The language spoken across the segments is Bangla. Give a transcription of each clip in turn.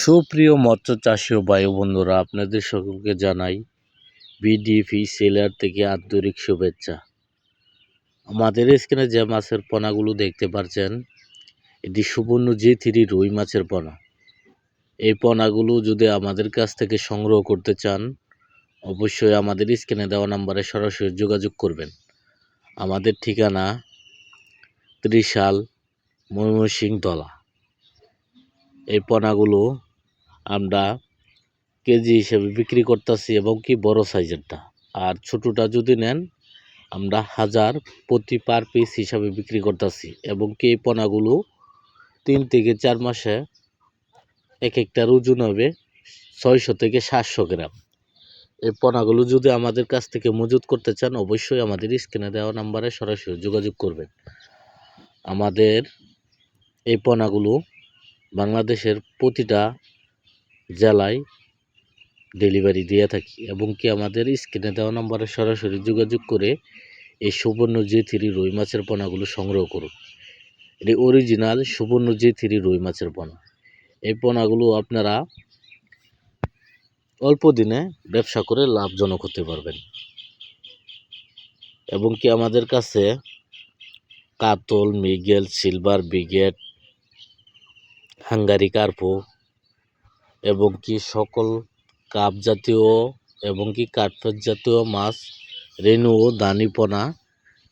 সুপ্রিয় মৎস্য চাষী ও ভাই বন্ধুরা, আপনাদের সকলকে জানাই বিডিপি সেলার থেকে আন্তরিক শুভেচ্ছা। আমাদের স্ক্রিনে যে মাছের পোনাগুলো দেখতে পাচ্ছেন, এটি সুবর্ণ G3 রুই মাছের পোনা। এই পোনাগুলো যদি আমাদের কাছ থেকে সংগ্রহ করতে চান, অবশ্যই আমাদের স্ক্রিনে দেওয়া নাম্বারে সরাসরি যোগাযোগ করবেন। আমাদের ঠিকানা ত্রিশাল, ময়মনসিংহ তলা। এই পোনাগুলো আমরা কেজি হিসেবে বিক্রি করতেছি এবং কি বড় সাইজেরটা, আর ছোটটা যদি নেন আমরা হাজার প্রতি পার পিস হিসাবে বিক্রি করতেছি এবং কি এই পোনাগুলো 3 থেকে 4 মাসে এক একটার ওজন হবে 600 থেকে 700 গ্রাম। এই পোনাগুলো যদি আমাদের কাছ থেকে মজুত করতে চান, অবশ্যই আমাদের স্ক্রিনে দেওয়া নাম্বারে সরাসরি যোগাযোগ করবেন। আমাদের এই পোনাগুলো বাংলাদেশের প্রতিটা জেলায় ডেলিভারি দিয়ে থাকি এবং কি আমাদের স্ক্রিনে দেওয়া নাম্বারে সরাসরি যোগাযোগ করে এই সুবর্ণ G3 রুই মাছের পোনাগুলো সংগ্রহ করুন। এটি অরিজিনাল সুবর্ণ G3 রুই মাছের পোনা। এই পোনাগুলো আপনারা অল্প দিনে ব্যবসা করে লাভজনক হতে পারবেন এবং কি আমাদের কাছে কাতল, মৃগেল, সিলভার বিগেট, হাঙ্গারি কার্পো এবং কি সকল কাপ জাতীয় এবং কি কাঠফেট জাতীয় মাছ, রেনু ও দানি পোনা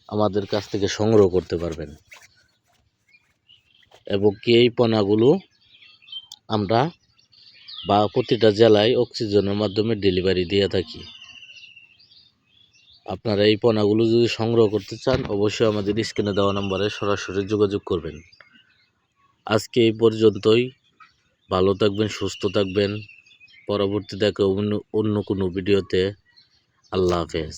আমাদের কাছ থেকে সংগ্রহ করতে পারবেন এবং কি এই পোনাগুলো আমরা প্রতিটা জেলায় অক্সিজেনের মাধ্যমে ডেলিভারি দিয়ে থাকি। আপনারা এই পোনাগুলো যদি সংগ্রহ করতে চান, অবশ্যই আমাদের স্ক্রিনে দেওয়া নম্বরে সরাসরি যোগাযোগ করবেন। আজকে এই পর্যন্তই। ভালো থাকবেন, সুস্থ থাকবেন। পরবর্তী দেখা অন্য কোনো ভিডিওতে। আল্লাহ হাফেজ।